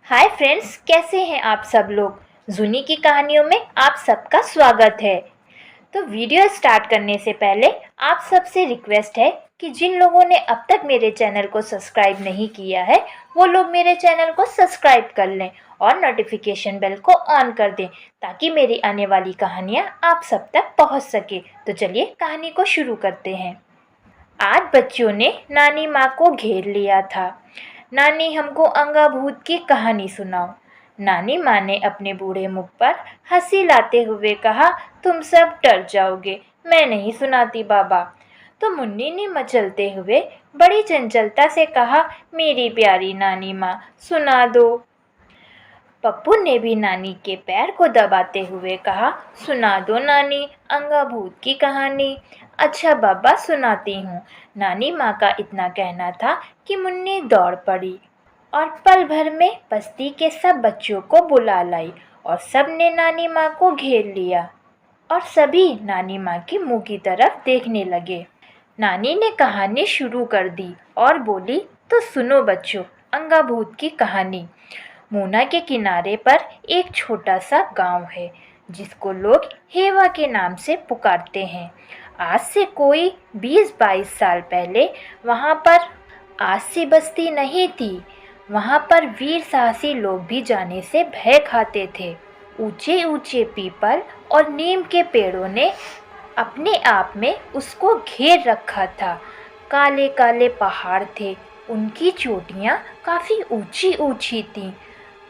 Hi friends, कैसे हैं आप सब लोग। जूनी की कहानियों में आप सबका स्वागत है। तो वीडियो स्टार्ट करने से पहले आप सबसे रिक्वेस्ट है कि जिन लोगों ने अब तक मेरे चैनल को सब्सक्राइब नहीं किया है वो लोग मेरे चैनल को सब्सक्राइब कर लें और नोटिफिकेशन बेल को ऑन कर दें ताकि मेरी आने वाली कहानियाँ आप सब तक पहुँच सके। तो चलिए कहानी को शुरू करते हैं। आज बच्चों ने नानी माँ को घेर लिया था। नानी हमको अंगा भूत की कहानी सुनाओ। नानी माँ ने अपने बूढ़े मुख पर हंसी लाते हुए कहा, तुम सब डर जाओगे, मैं नहीं सुनाती बाबा। तो मुन्नी ने मचलते हुए बड़ी चंचलता से कहा, मेरी प्यारी नानी माँ सुना दो। पप्पू ने भी नानी के पैर को दबाते हुए कहा, सुना दो नानी अंगा भूत की कहानी। अच्छा बाबा सुनाती हूँ। नानी माँ का इतना कहना था कि मुन्नी दौड़ पड़ी और पल भर में बस्ती के सब बच्चों को बुला लाई और सब ने नानी माँ को घेर लिया और सभी नानी माँ के मुंह की तरफ देखने लगे। नानी ने कहानी शुरू कर दी और बोली, तो सुनो बच्चों अंगा भूत की कहानी। मूना के किनारे पर एक छोटा सा गांव है जिसको लोग हेवा के नाम से पुकारते हैं। आज से कोई 20-22 साल पहले वहाँ पर आज सी बस्ती नहीं थी। वहाँ पर वीर साहसी लोग भी जाने से भय खाते थे। ऊंचे ऊंचे पीपल और नीम के पेड़ों ने अपने आप में उसको घेर रखा था। काले काले पहाड़ थे, उनकी चोटियाँ काफ़ी ऊंची ऊंची थीं।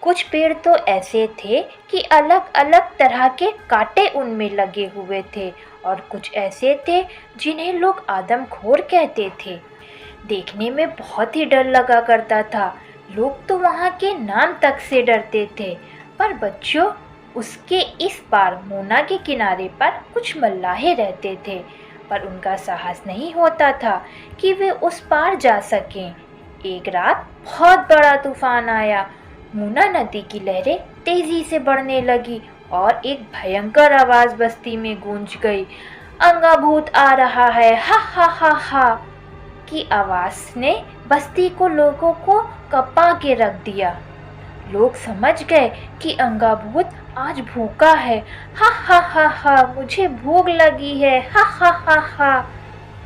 कुछ पेड़ तो ऐसे थे कि अलग अलग तरह के कांटे उनमें लगे हुए थे और कुछ ऐसे थे जिन्हें लोग आदमखोर कहते थे। देखने में बहुत ही डर लगा करता था। लोग तो वहाँ के नाम तक से डरते थे। पर बच्चों, उसके इस पार मूना के किनारे पर कुछ मल्लाहे रहते थे, पर उनका साहस नहीं होता था कि वे उस पार जा सकें। एक रात बहुत बड़ा तूफान आया। मूना नदी की लहरें तेजी से बढ़ने लगी और एक भयंकर आवाज बस्ती में गूंज गई। अंगा भूत आ रहा है, हा हा हा हा की आवाज ने बस्ती को लोगों को कपा के रख दिया। लोग समझ गए कि अंगा भूत आज भूखा है। हा हा हा हा, मुझे भूख लगी है, हा हा हा हा,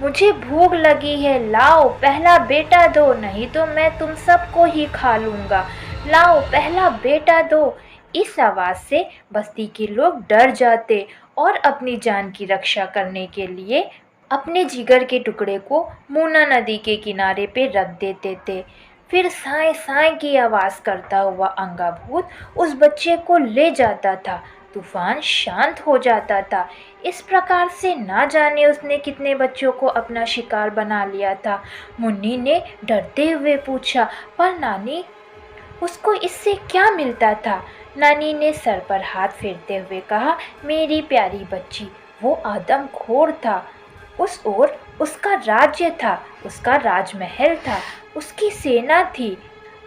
मुझे भूख लगी है, लाओ पहला बेटा दो, नहीं तो मैं तुम सबको ही खा लूँगा, लाओ पहला बेटा दो। इस आवाज़ से बस्ती के लोग डर जाते और अपनी जान की रक्षा करने के लिए अपने जिगर के टुकड़े को मूना नदी के किनारे पे रख देते थे। फिर साए साए की आवाज़ करता हुआ अंगा भूत उस बच्चे को ले जाता था। तूफान शांत हो जाता था। इस प्रकार से ना जाने उसने कितने बच्चों को अपना शिकार बना लिया था। मुन्नी ने डरते हुए पूछा, पर नानी उसको इससे क्या मिलता था। नानी ने सर पर हाथ फेरते हुए कहा, मेरी प्यारी बच्ची, वो आदमखोर था। उस ओर उसका राज्य था, उसका राजमहल था, उसकी सेना थी।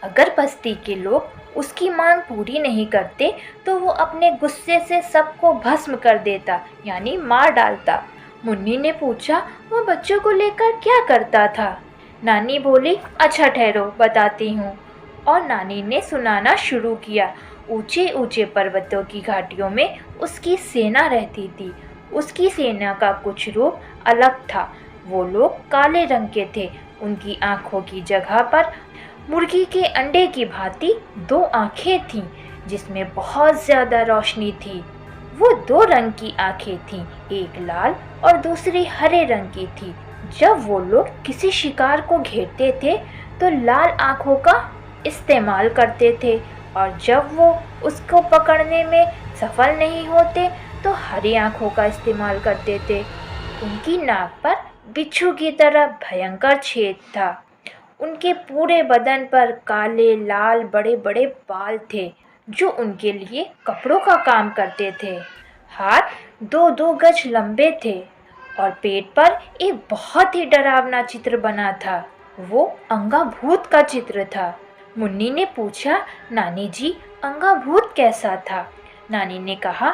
अगर बस्ती के लोग उसकी मांग पूरी नहीं करते तो वो अपने गुस्से से सबको भस्म कर देता, यानी मार डालता। मुन्नी ने पूछा, वो बच्चों को लेकर क्या करता था। नानी बोली, अच्छा ठहरो बताती हूँ। और नानी ने सुनाना शुरू किया। ऊंचे ऊंचे पर्वतों की घाटियों में उसकी सेना रहती थी। उसकी सेना का कुछ रूप अलग था। वो लोग काले रंग के थे। उनकी आँखों की जगह पर मुर्गी के अंडे की भांति 2 आँखें थीं, जिसमें बहुत ज़्यादा रोशनी थी। वो 2 रंग की आँखें थीं, एक लाल और दूसरी हरे रंग की थी। जब वो लोग किसी शिकार को घेरते थे तो लाल आँखों का इस्तेमाल करते थे और जब वो उसको पकड़ने में सफल नहीं होते तो हरी आँखों का इस्तेमाल करते थे। उनकी नाक पर बिच्छू की तरह भयंकर छेद था। उनके पूरे बदन पर काले लाल बड़े बड़े बाल थे जो उनके लिए कपड़ों का काम करते थे। हाथ 2-2 गज लंबे थे और पेट पर एक बहुत ही डरावना चित्र बना था। वो अंगा भूत का चित्र था। मुन्नी ने पूछा, नानी जी अंगा भूत कैसा था। नानी ने कहा,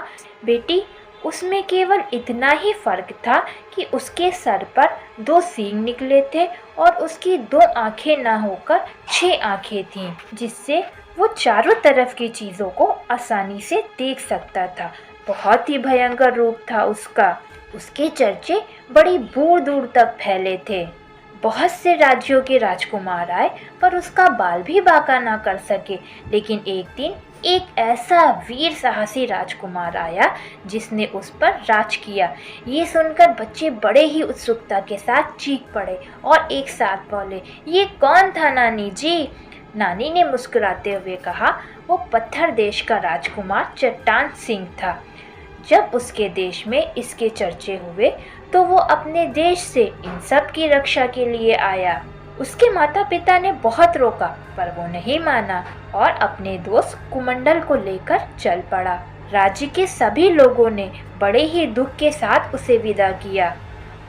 बेटी उसमें केवल इतना ही फर्क था कि उसके सर पर 2 सींग निकले थे और उसकी 2 आंखें ना होकर 6 आंखें थीं, जिससे वो चारों तरफ की चीज़ों को आसानी से देख सकता था। बहुत ही भयंकर रूप था उसका। उसके चर्चे बड़ी दूर दूर तक फैले थे। बहुत से राज्यों के राजकुमार आए पर उसका बाल भी बांका ना कर सके। लेकिन एक दिन एक ऐसा वीर साहसी राजकुमार आया जिसने उस पर राज किया। ये सुनकर बच्चे बड़े ही उत्सुकता के साथ चीख पड़े और एक साथ बोले, ये कौन था नानी जी? नानी ने मुस्कुराते हुए कहा, वो पत्थर देश का राजकुमार चट्टान सिंह था। जब उसके देश में इसके चर्चे हुए तो वो अपने देश से इन सब की रक्षा के लिए आया। उसके माता पिता ने बहुत रोका पर वो नहीं माना और अपने दोस्त कुमंडल को लेकर चल पड़ा। राज्य के सभी लोगों ने बड़े ही दुख के साथ उसे विदा किया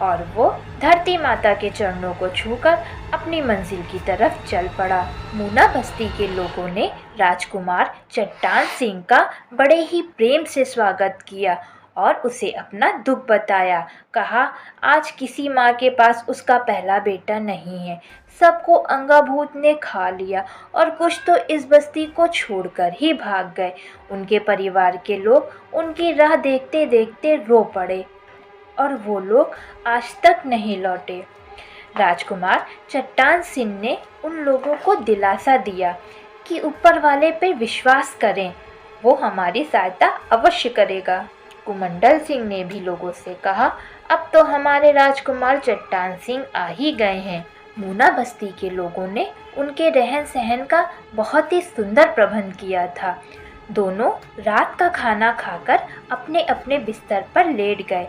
और वो धरती माता के चरणों को छूकर अपनी मंजिल की तरफ चल पड़ा। मूना बस्ती के लोगों ने राजकुमार चट्टान सिंह का बड़े ही प्रेम से स्वागत किया और उसे अपना दुख बताया। कहा, आज किसी माँ के पास उसका पहला बेटा नहीं है। सबको अंगाभूत ने खा लिया और कुछ तो इस बस्ती को छोड़कर ही भाग गए। उनके परिवार के लोग उनकी राह देखते देखते रो पड़े और वो लोग आज तक नहीं लौटे। राजकुमार चट्टान सिंह ने उन लोगों को दिलासा दिया कि ऊपर वाले पे विश्वास करें, वो हमारी सहायता अवश्य करेगा। कुमंडल सिंह ने भी लोगों से कहा, अब तो हमारे राजकुमार चट्टान सिंह आ ही गए हैं। मूना बस्ती के लोगों ने उनके रहन सहन का बहुत ही सुंदर प्रबंध किया था। दोनों रात का खाना खाकर अपने अपने बिस्तर पर लेट गए,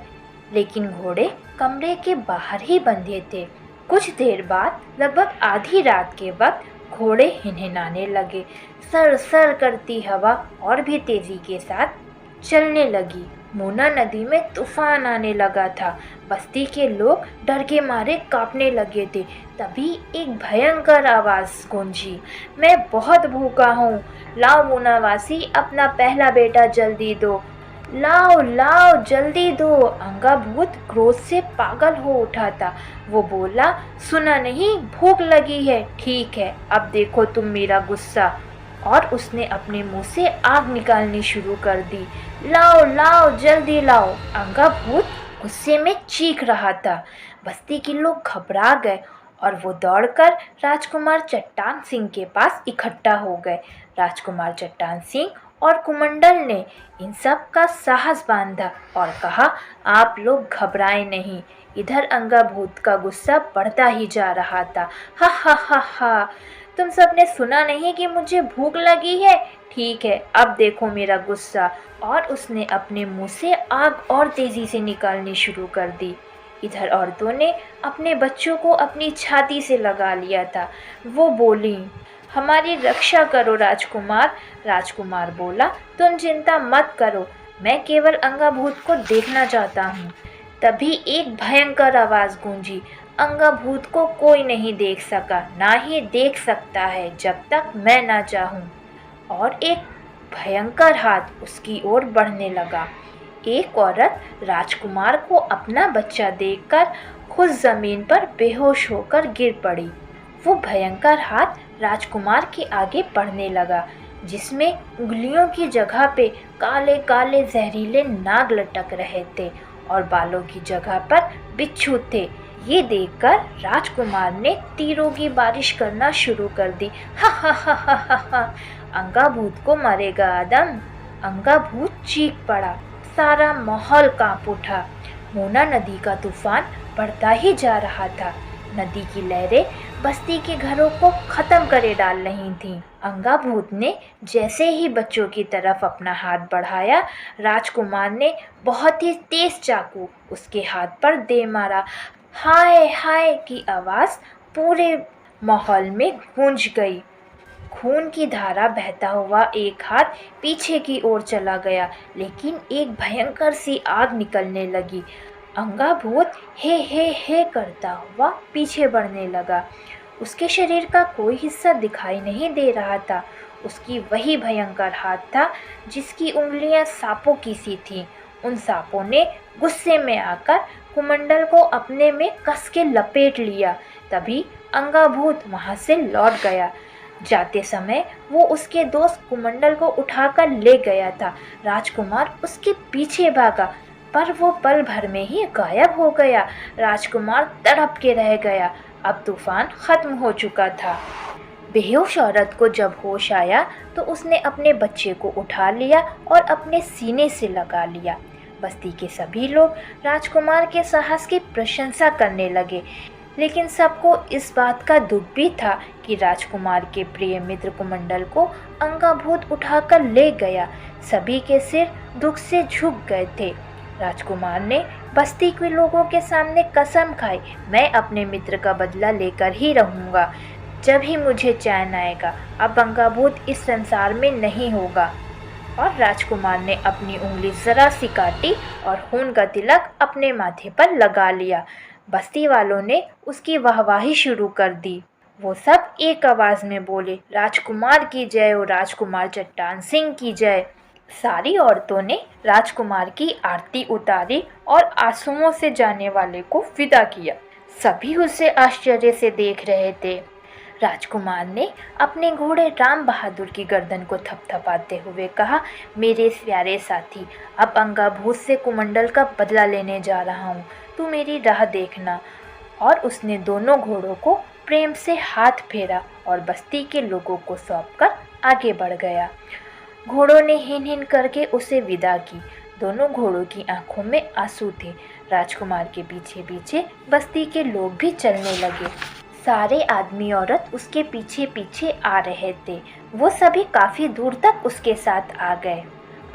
लेकिन घोड़े कमरे के बाहर ही बंधे थे। कुछ देर बाद लगभग आधी रात के वक्त घोड़े हिनहिनाने लगे। सर सर करती हवा और भी तेजी के साथ चलने लगी। मूना नदी में तूफान आने लगा था। बस्ती के लोग डर के मारे कांपने लगे थे। तभी एक भयंकर आवाज़ गूंजी, मैं बहुत भूखा हूँ, लाओ मूनावासी अपना पहला बेटा जल्दी दो, लाओ लाओ जल्दी दो। अंगाभूत क्रोध से पागल हो उठा था। वो बोला, सुना नहीं, भूख लगी है, ठीक है, अब देखो तुम मेरा गुस्सा। और उसने अपने मुंह से आग निकालनी शुरू कर दी। लाओ लाओ जल्दी लाओ। अंगाभूत गुस्से में चीख रहा था। बस्ती के लोग घबरा गए और वो दौड़कर राजकुमार चट्टान सिंह के पास इकट्ठा हो गए। राजकुमार चट्टान सिंह और कुमंडल ने इन सब का साहस बांधा और कहा, आप लोग घबराएं नहीं। इधर अंगाभूत का गुस्सा बढ़ता ही जा रहा था। हा हा हा हा, तुम सबने सुना नहीं कि मुझे भूख लगी है? ठीक है, अब देखो मेरा गुस्सा। और उसने अपने मुंह से आग और तेजी से निकालनी शुरू कर दी। इधर औरतों ने अपने बच्चों को अपनी छाती से लगा लिया था। वो बोली, हमारी रक्षा करो राजकुमार। राजकुमार बोला, तुम चिंता मत करो, मैं केवल अंगाभूत को देखना चाहता हूँ। तभी एक भयंकर आवाज़ गूंजी, अंगाभूत को कोई नहीं देख सका, ना ही देख सकता है जब तक मैं ना चाहूँ। और एक भयंकर हाथ उसकी ओर बढ़ने लगा। एक औरत राजकुमार को अपना बच्चा देखकर खुद जमीन पर बेहोश होकर गिर पड़ी। वो भयंकर हाथ राजकुमार के आगे बढ़ने लगा, जिसमें उंगलियों की जगह पे काले काले जहरीले नाग लटक रहे थे और बालों की जगह पर बिच्छू थे। ये देखकर राजकुमार ने तीरों की बारिश करना शुरू कर दी। हा हा हा हा हा हा, अंगाभूत को मारेगा आदम। अंगाभूत चीख पड़ा। सारा माहौल कांप उठा। मूना नदी का तूफान बढ़ता ही जा रहा था। नदी की लहरें बस्ती के घरों को खत्म करे डाल रही थीं। अंगाभूत ने जैसे ही बच्चों की तरफ अपना हाथ बढ़ाया, राजकुमार ने बहुत ही तेज चाकू उसके हाथ पर दे मारा। हाय हाय की आवाज़ पूरे माहौल में गूंज गई। खून की धारा बहता हुआ एक हाथ पीछे की ओर चला गया, लेकिन एक भयंकर सी आग निकलने लगी। अंगाभूत हे करता हुआ पीछे बढ़ने लगा। उसके शरीर का कोई हिस्सा दिखाई नहीं दे रहा था। उसकी वही भयंकर हाथ था जिसकी उंगलियां सांपों की सी थीं उन सांपों ने गुस्से में आकर कुमंडल को अपने में कस के लपेट लिया। तभी अंगाभूत वहां से लौट गया। जाते समय वो उसके दोस्त कुमंडल को उठाकर ले गया था। राजकुमार उसके पीछे भागा, पर वो पल भर में ही गायब हो गया। राजकुमार तड़प के रह गया। अब तूफान खत्म हो चुका था। बेहोश औरत को जब होश आया तो उसने अपने बच्चे को उठा लिया और अपने सीने से लगा लिया। बस्ती के सभी लोग राजकुमार के साहस की प्रशंसा करने लगे, लेकिन सबको इस बात का दुख भी था कि राजकुमार के प्रिय मित्र कुमंडल को अंगाभूत उठाकर ले गया। सभी के सिर दुख से झुक गए थे। राजकुमार ने बस्ती के लोगों के सामने कसम खाई, मैं अपने मित्र का बदला लेकर ही रहूंगा। जब ही मुझे चैन आएगा, अब अंगाभूत इस संसार में नहीं होगा। और राजकुमार ने अपनी उंगली जरा सी काटी और खून का तिलक अपने माथे पर लगा लिया। बस्ती वालों ने उसकी वाहवाही शुरू कर दी। वो सब एक आवाज में बोले, राजकुमार की जय हो, राजकुमार चट्टान सिंह की जय। सारी औरतों ने राजकुमार की आरती उतारी और आंसुओं से जाने वाले को विदा किया। सभी उसे आश्चर्य से देख रहे थे। राजकुमार ने अपने घोड़े राम बहादुर की गर्दन को थपथपाते हुए कहा, मेरे प्यारे साथी, अब अंगाभूत से कुमंडल का बदला लेने जा रहा हूँ, तू मेरी राह देखना। और उसने दोनों घोड़ों को प्रेम से हाथ फेरा और बस्ती के लोगों को सौंपकर आगे बढ़ गया। घोड़ों ने हिन हिन करके उसे विदा की। दोनों घोड़ों की आंखों में आंसू थे। राजकुमार के पीछे पीछे बस्ती के लोग भी चलने लगे। सारे आदमी औरत उसके पीछे पीछे आ रहे थे। वो सभी काफी दूर तक उसके साथ आ गए।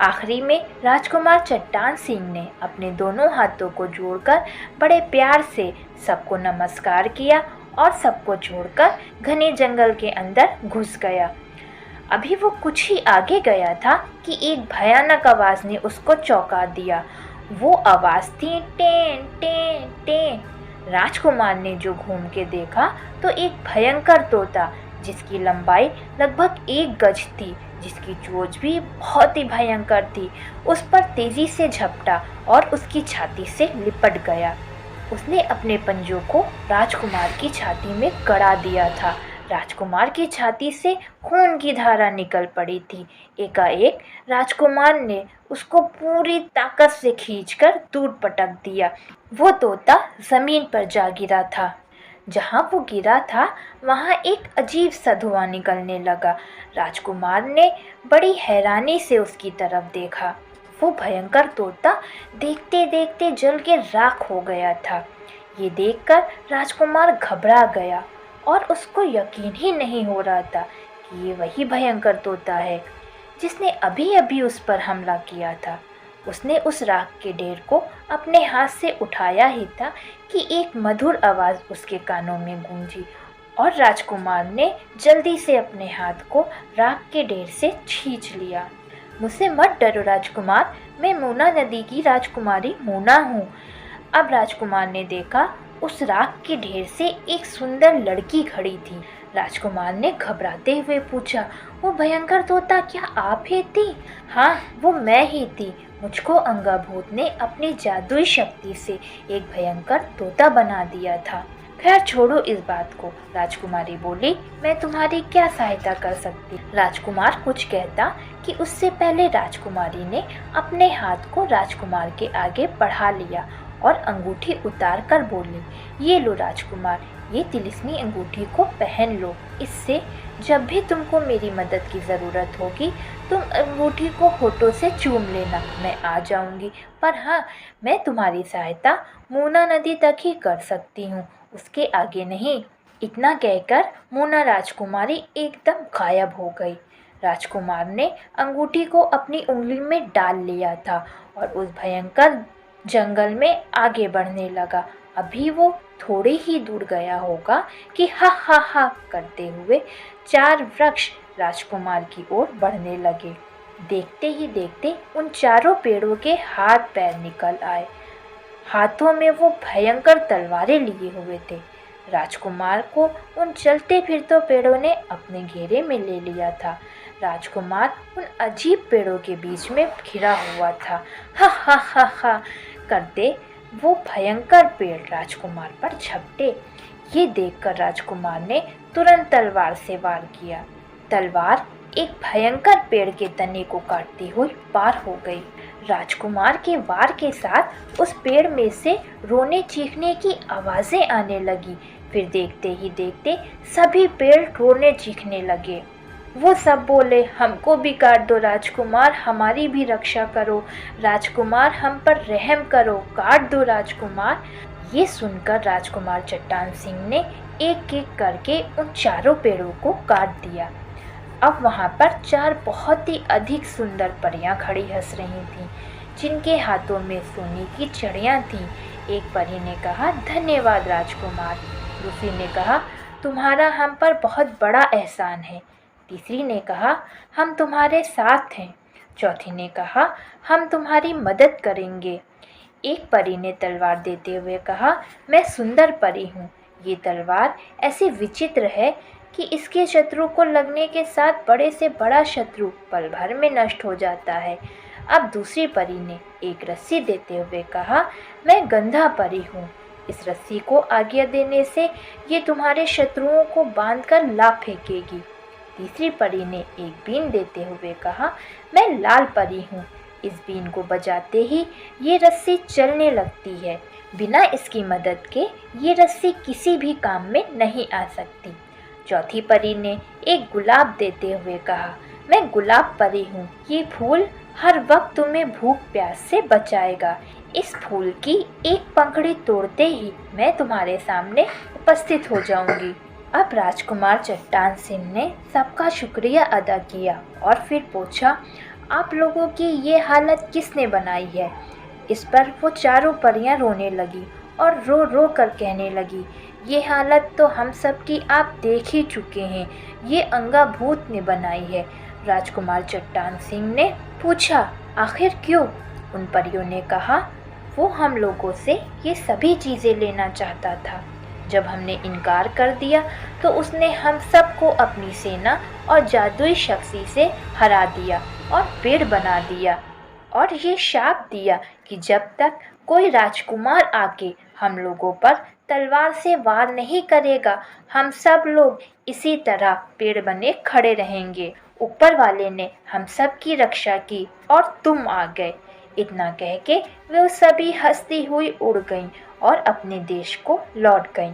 आखिरी में राजकुमार चट्टान सिंह ने अपने दोनों हाथों को जोड़कर बड़े प्यार से सबको नमस्कार किया और सबको छोड़कर घने जंगल के अंदर घुस गया। अभी वो कुछ ही आगे गया था कि एक भयानक आवाज ने उसको चौंका दिया। वो आवाज थी टें टें टें। राजकुमार ने जो घूम के देखा तो एक भयंकर तोता, जिसकी लंबाई लगभग 1 गज थी, जिसकी चोंच भी बहुत ही भयंकर थी, उस पर तेजी से झपटा और उसकी छाती से लिपट गया। उसने अपने पंजों को राजकुमार की छाती में गड़ा दिया था। राजकुमार की छाती से खून की धारा निकल पड़ी थी। एकाएक राजकुमार ने उसको पूरी ताकत से खींचकर दूर पटक दिया। वो तोता जमीन पर जा गिरा था। जहाँ वो गिरा था वहाँ एक अजीब सा धुआं निकलने लगा। राजकुमार ने बड़ी हैरानी से उसकी तरफ देखा। वो भयंकर तोता देखते देखते जल के राख हो गया था। ये देखकर राजकुमार घबरा गया और उसको यकीन ही नहीं हो रहा था कि ये वही भयंकर तोता है जिसने अभी अभी उस पर हमला किया था। उसने उस राख के ढेर को अपने हाथ से उठाया ही था कि एक मधुर आवाज़ उसके कानों में गूंजी और राजकुमार ने जल्दी से अपने हाथ को राख के ढेर से खींच लिया। मुझसे मत डरो राजकुमार, मैं मूना नदी की राजकुमारी मूना हूँ। अब राजकुमार ने देखा उस राख के ढेर से एक सुंदर लड़की खड़ी थी। राजकुमार ने घबराते हुए पूछा, वो भयंकर तोता क्या आप ही थी? हाँ, वो मैं ही थी। मुझको अंगाभूत ने अपनी जादुई शक्ति से एक भयंकर तोता बना दिया था। खैर छोड़ो इस बात को, राजकुमारी बोली, मैं तुम्हारी क्या सहायता कर सकती? राजकुमार कुछ कहता कि उससे पहले राजकुमारी ने अपने हाथ को राजकुमार के आगे बढ़ा लिया और अंगूठी उतार कर बोली, ये लो राजकुमार, ये तिलिस्मी अंगूठी को पहन लो। इससे जब भी तुमको मेरी मदद की ज़रूरत होगी तुम अंगूठी को होठों से चूम लेना, मैं आ जाऊंगी। पर हाँ, मैं तुम्हारी सहायता मूना नदी तक ही कर सकती हूँ, उसके आगे नहीं। इतना कहकर मूना राजकुमारी एकदम गायब हो गई। राजकुमार ने अंगूठी को अपनी उंगली में डाल लिया था और उस भयंकर जंगल में आगे बढ़ने लगा। अभी वो थोड़े ही दूर गया होगा कि हा हा हा करते हुए 4 वृक्ष राजकुमार की ओर बढ़ने लगे। देखते ही देखते उन चारों पेड़ों के हाथ पैर निकल आए। हाथों में वो भयंकर तलवारें लिए हुए थे। राजकुमार को उन चलते फिरते पेड़ों ने अपने घेरे में ले लिया था। राजकुमार उन अजीब पेड़ों के बीच में घिरा हुआ था। हा हा हा हा करते वो भयंकर पेड़ राजकुमार पर झपटे। ये देखकर राजकुमार ने तुरंत तलवार से वार किया। तलवार एक भयंकर पेड़ के तने को काटती हुई पार हो गई। राजकुमार के वार के साथ उस पेड़ में से रोने चीखने की आवाजें आने लगी। फिर देखते ही देखते सभी पेड़ रोने चीखने लगे। वो सब बोले, हमको भी काट दो राजकुमार, हमारी भी रक्षा करो राजकुमार, हम पर रहम करो, काट दो राजकुमार। ये सुनकर राजकुमार चट्टान सिंह ने एक एक करके उन चारों पेड़ों को काट दिया। अब वहाँ पर 4 बहुत ही अधिक सुंदर परियां खड़ी हंस रही थीं, जिनके हाथों में सोने की चिड़ियाँ थीं। एक परी ने कहा, धन्यवाद राजकुमार। दूसरी ने कहा, तुम्हारा हम पर बहुत बड़ा एहसान है। तीसरी ने कहा, हम तुम्हारे साथ हैं। चौथी ने कहा, हम तुम्हारी मदद करेंगे। एक परी ने तलवार देते हुए कहा, मैं सुंदर परी हूँ। ये तलवार ऐसी विचित्र है कि इसके शत्रु को लगने के साथ बड़े से बड़ा शत्रु पल भर में नष्ट हो जाता है। अब दूसरी परी ने एक रस्सी देते हुए कहा, मैं गंधा परी हूँ। इस रस्सी को आज्ञा देने से ये तुम्हारे शत्रुओं को बांधकर ला फेंकेगी। तीसरी परी ने एक बीन देते हुए कहा, मैं लाल परी हूँ। इस बीन को बजाते ही ये रस्सी चलने लगती है। बिना इसकी मदद के ये रस्सी किसी भी काम में नहीं आ सकती। चौथी परी ने एक गुलाब देते हुए कहा, मैं गुलाब परी हूँ। ये फूल हर वक्त तुम्हें भूख प्यास से बचाएगा। इस फूल की एक पंखड़ी तोड़ते ही मैं तुम्हारे सामने उपस्थित हो जाऊंगी। अब राजकुमार चट्टान सिंह ने सबका शुक्रिया अदा किया और फिर पूछा, आप लोगों की ये हालत किसने बनाई है? इस पर वो चारों परियां रोने लगी और रो रो कर कहने लगी, ये हालत तो हम सब की आप देख ही चुके हैं, ये अंगाभूत ने बनाई है। राजकुमार चट्टान सिंह ने पूछा, आखिर क्यों? उन परियों ने कहा, वो हम लोगों से ये सभी चीज़ें लेना चाहता था। जब हमने इनकार कर दिया तो उसने हम सबको अपनी सेना और जादुई शक्ति से हरा दिया और पेड़ बना दिया और ये शाप दिया कि जब तक कोई राजकुमार आके हम लोगों पर तलवार से वार नहीं करेगा, हम सब लोग इसी तरह पेड़ बने खड़े रहेंगे। ऊपर वाले ने हम सब की रक्षा की और तुम आ गए। इतना कह के वे सभी हंसती हुई उड़ गईं और अपने देश को लौट गईं।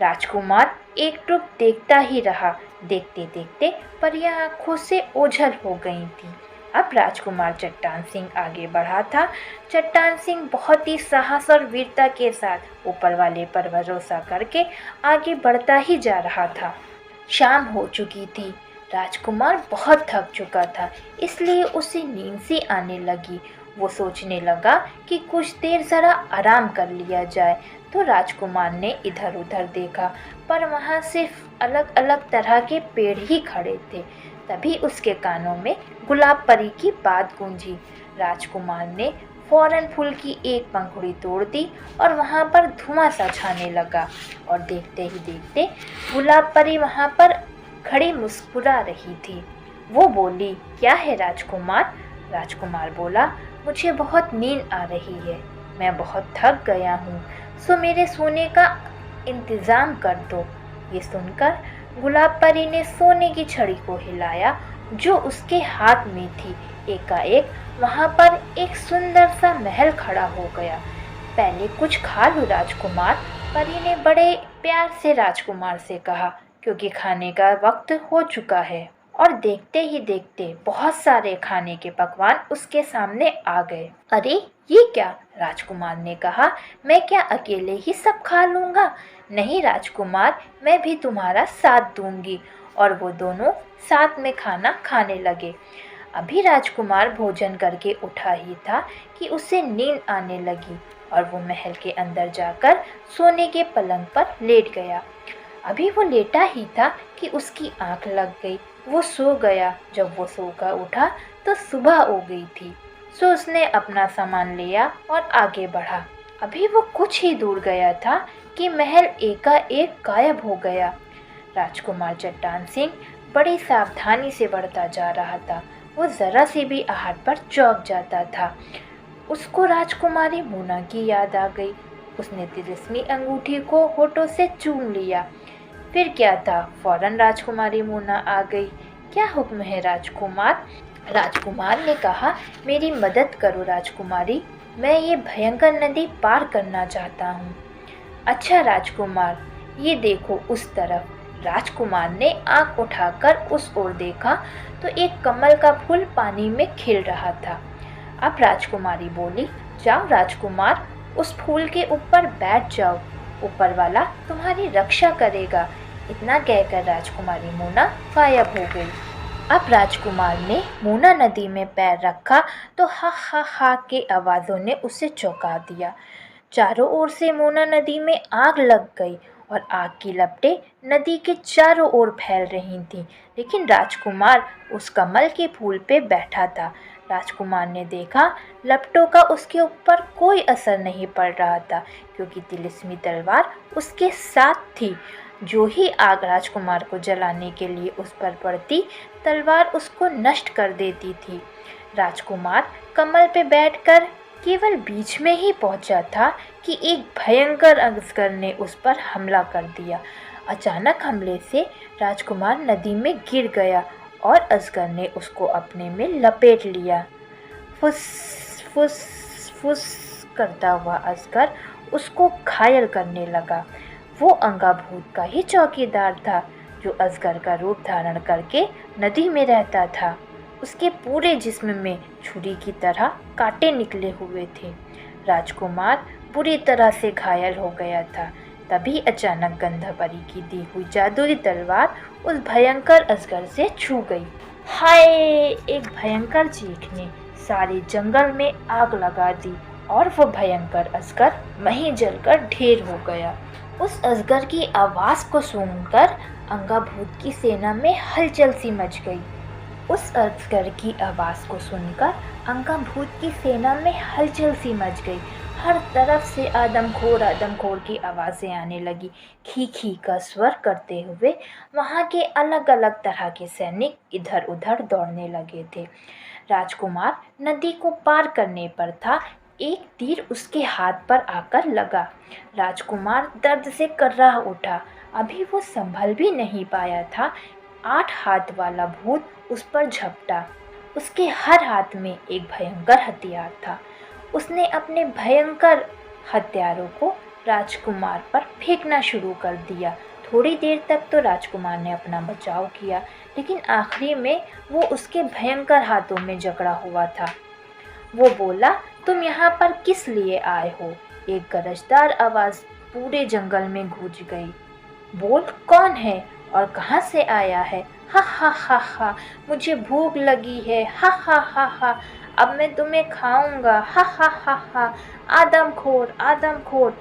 राजकुमार एकटुक देखता ही रहा। देखते देखते परियां आंखों से ओझल हो गई थीं। अब राजकुमार चट्टान सिंह आगे बढ़ा था। चट्टान सिंह बहुत ही साहस और वीरता के साथ ऊपर वाले पर भरोसा करके आगे बढ़ता ही जा रहा था। शाम हो चुकी थी। राजकुमार बहुत थक चुका था, इसलिए उसे नींद सी आने लगी। वो सोचने लगा कि कुछ देर ज़रा आराम कर लिया जाए। तो राजकुमार ने इधर उधर देखा, पर वहाँ सिर्फ अलग अलग तरह के पेड़ ही खड़े थे। तभी उसके कानों में गुलाब परी की बात गूंजी। राजकुमार ने फौरन फूल की एक पंखुड़ी तोड़ दी और वहाँ पर धुआं सा छाने लगा और देखते ही देखते गुलाब परी वहाँ पर खड़ी मुस्कुरा रही थी। वो बोली, क्या है राजकुमार? राजकुमार बोला, मुझे बहुत नींद आ रही है, मैं बहुत थक गया हूँ, सो मेरे सोने का इंतज़ाम कर दो। ये सुनकर गुलाब परी ने सोने की छड़ी को हिलाया जो उसके हाथ में थी। एकाएक वहाँ पर एक सुंदर सा महल खड़ा हो गया। पहले कुछ खा लो राजकुमार, परी ने बड़े प्यार से राजकुमार से कहा, क्योंकि खाने का वक्त हो चुका है। और देखते ही देखते बहुत सारे खाने के पकवान उसके सामने आ गए। अरे ये क्या? राजकुमार ने कहा, मैं क्या अकेले ही सब खा लूँगा? नहीं राजकुमार, मैं भी तुम्हारा साथ दूंगी। और वो दोनों साथ में खाना खाने लगे। अभी राजकुमार भोजन करके उठा ही था कि उसे नींद आने लगी और वो महल के अंदर जाकर सोने के पलंग पर लेट गया। अभी वो लेटा ही था कि उसकी आंख लग गई। वो सो गया। जब वो सोकर उठा तो सुबह हो गई थी। सो उसने अपना सामान लिया और आगे बढ़ा। अभी वो कुछ ही दूर गया था कि महल एकाएक गायब हो गया। राजकुमार चट्टान सिंह बड़ी सावधानी से बढ़ता जा रहा था। वो ज़रा से भी आहट पर चौंक जाता था। उसको राजकुमारी मोना की याद आ गई। उसने तिलिस्मी अंगूठी को होठों से चूम लिया। फिर क्या था, फौरन राजकुमारी मोना आ गई। क्या हुक्म है राजकुमार? राजकुमार ने कहा, मेरी मदद करो राजकुमारी, मैं ये भयंकर नदी पार करना चाहता हूँ। अच्छा राजकुमार, ये देखो उस तरफ। राजकुमार ने आंख उठाकर उस ओर देखा तो एक कमल का फूल पानी में खिल रहा था। अब राजकुमारी बोली, जाओ राजकुमार, उस फूल के ऊपर बैठ जाओ, ऊपर वाला तुम्हारी रक्षा करेगा। इतना कहकर राजकुमारी मोना गायब हो गई। अब राजकुमार ने मोना नदी में पैर रखा तो हा के आवाज़ों ने उसे चौंका दिया। चारों ओर से मोना नदी में आग लग गई और आग की लपटें नदी के चारों ओर फैल रही थीं। लेकिन राजकुमार उस कमल के फूल पे बैठा था। राजकुमार ने देखा लपटों का उसके ऊपर कोई असर नहीं पड़ रहा था, क्योंकि तिलिस्मी तलवार उसके साथ थी। जो ही आग राजकुमार को जलाने के लिए उस पर पड़ती, तलवार उसको नष्ट कर देती थी। राजकुमार कमल पे बैठकर केवल बीच में ही पहुंचा था कि एक भयंकर अजगर ने उस पर हमला कर दिया। अचानक हमले से राजकुमार नदी में गिर गया और अजगर ने उसको अपने में लपेट लिया। फुस फुस फुस करता हुआ अजगर उसको घायल करने लगा। वो अंगाभूत का ही चौकीदार था, जो अजगर का रूप धारण करके नदी में रहता था। उसके पूरे जिस्म में छुरी की तरह कांटे निकले हुए थे। राजकुमार बुरी तरह से घायल हो गया था। तभी अचानक गंधापरी की दी हुई जादुई तलवार उस भयंकर अजगर से छू गई। हाय! एक भयंकर चीख ने सारे जंगल में आग लगा दी और वो भयंकर अजगर वहीं जलकर ढेर हो गया। उस अजगर की आवाज़ को सुनकर अंगाभूत की सेना में हलचल सी मच गई। उस अजगर की आवाज़ को सुनकर अंगाभूत की सेना में हलचल सी मच गई। हर तरफ से आदमखोर की आवाज़ें आने लगी। खी खी का स्वर करते हुए वहाँ के अलग अलग तरह के सैनिक इधर उधर दौड़ने लगे थे। राजकुमार नदी को पार करने पर था, एक तीर उसके हाथ पर आकर लगा। राजकुमार दर्द से कर्राह उठा। अभी वो संभल भी नहीं पाया था। 8 हाथ वाला भूत उस पर झपटा। उसके हर हाथ में एक भयंकर हथियार था। उसने अपने भयंकर हथियारों को राजकुमार पर फेंकना शुरू कर दिया। थोड़ी देर तक तो राजकुमार ने अपना बचाव किया, लेकिन आखिरी में वो उसके भयंकर हाथों में जकड़ा हुआ था। वो बोला, तुम यहाँ पर किस लिए आए हो? एक गरजदार आवाज़ पूरे जंगल में गूंज गई। बोल, कौन है और कहाँ से आया है? हा, मुझे भूख लगी है। हा, अब मैं तुम्हें खाऊंगा। हा, आदमखोर।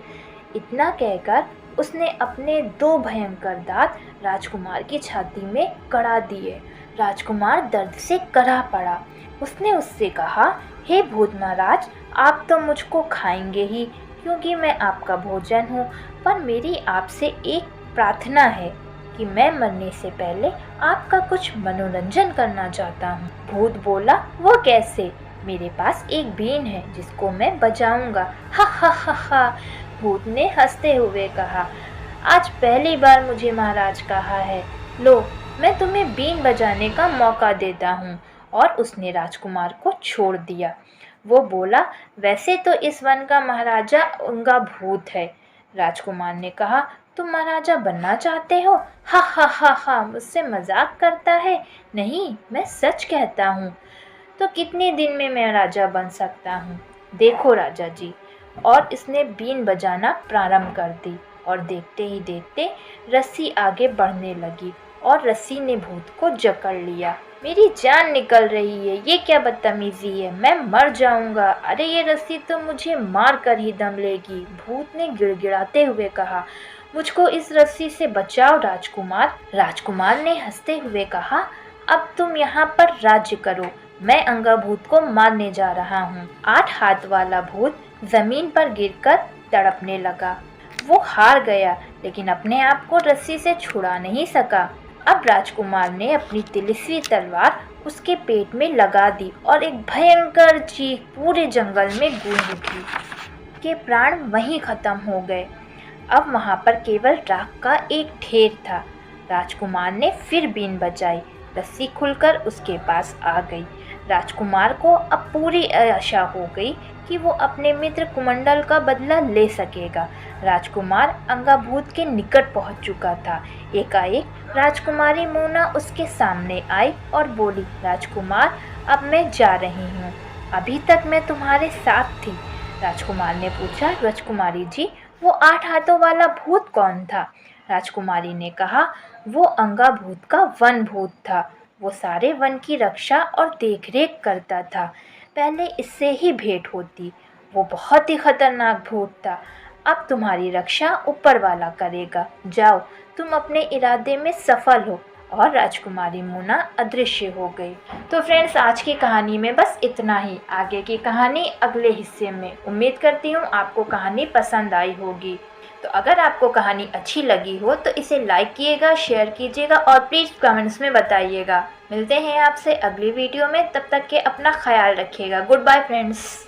इतना कहकर उसने अपने 2 भयंकर दांत राजकुमार की छाती में गड़ा दिए। राजकुमार दर्द से कराह पड़ा। उसने उससे कहा, हे भूत महाराज, आप तो मुझको खाएंगे ही, क्योंकि मैं आपका भोजन हूँ, पर मेरी आपसे एक प्रार्थना है कि मैं मरने से पहले आपका कुछ मनोरंजन करना चाहता हूँ। भूत बोला, वो कैसे? मेरे पास एक बीन है जिसको मैं बजाऊंगा। हा। भूत ने हंसते हुए कहा, आज पहली बार मुझे महाराज कहा है। लो, मैं तुम्हें बीन बजाने का मौका देता हूँ। और उसने राजकुमार को छोड़ दिया। वो बोला, वैसे तो इस वन का महाराजा उनका भूत है। राजकुमार ने कहा, तुम महाराजा बनना चाहते हो? हा, मुझसे मजाक करता है? नहीं, मैं सच कहता हूँ। तो कितने दिन में मैं राजा बन सकता हूँ? देखो राजा जी। और इसने बीन बजाना प्रारंभ कर दी और देखते ही देखते रस्सी आगे बढ़ने लगी और रस्सी ने भूत को जकड़ लिया। मेरी जान निकल रही है, ये क्या बदतमीजी है, मैं मर जाऊंगा। अरे ये रस्सी तो मुझे मार कर ही दम लेगी। भूत ने गिड़गिड़ाते हुए कहा, मुझको इस रस्सी से बचाओ राजकुमार। राजकुमार ने हंसते हुए कहा, अब तुम यहाँ पर राज्य करो, मैं अंगाभूत को मारने जा रहा हूँ। 8 हाथ वाला भूत जमीन पर गिरकर तड़पने लगा। वो हार गया, लेकिन अपने आप को रस्सी से छुड़ा नहीं सका। अब राजकुमार ने अपनी तिलिस्मी तलवार उसके पेट में लगा दी और एक भयंकर चीख पूरे जंगल में गूंज उठी। के प्राण वहीं खत्म हो गए। अब वहां पर केवल राख का एक ढेर था। राजकुमार ने फिर बीन बजाई। रस्सी खुलकर उसके पास आ गई। राजकुमार को अब पूरी आशा हो गई कि वो अपने मित्र कुमंडल का बदला ले सकेगा। राजकुमार अंगाभूत के निकट पहुंच चुका था। एकाएक राजकुमारी मोना उसके सामने आई और बोली, राजकुमार, अब मैं जा रही हूँ। अभी तक मैं तुम्हारे साथ थी। राजकुमार ने पूछा, राजकुमारी जी, वो 8 हाथों वाला भूत कौन था? राजकुमारी ने कहा, वो अंगाभूत का वन भूत था। वो सारे वन की रक्षा और देखरेख करता था। पहले इससे ही भेंट होती। वो बहुत ही खतरनाक भूत था। अब तुम्हारी रक्षा ऊपर वाला करेगा। जाओ, तुम अपने इरादे में सफल हो। और राजकुमारी मोना अदृश्य हो गई। तो फ्रेंड्स, आज की कहानी में बस इतना ही। आगे की कहानी अगले हिस्से में। उम्मीद करती हूँ आपको कहानी पसंद आई होगी। तो अगर आपको कहानी अच्छी लगी हो तो इसे लाइक कीजिएगा, शेयर कीजिएगा और प्लीज़ कमेंट्स में बताइएगा। मिलते हैं आपसे अगली वीडियो में। तब तक के अपना ख्याल रखिएगा। Good bye friends.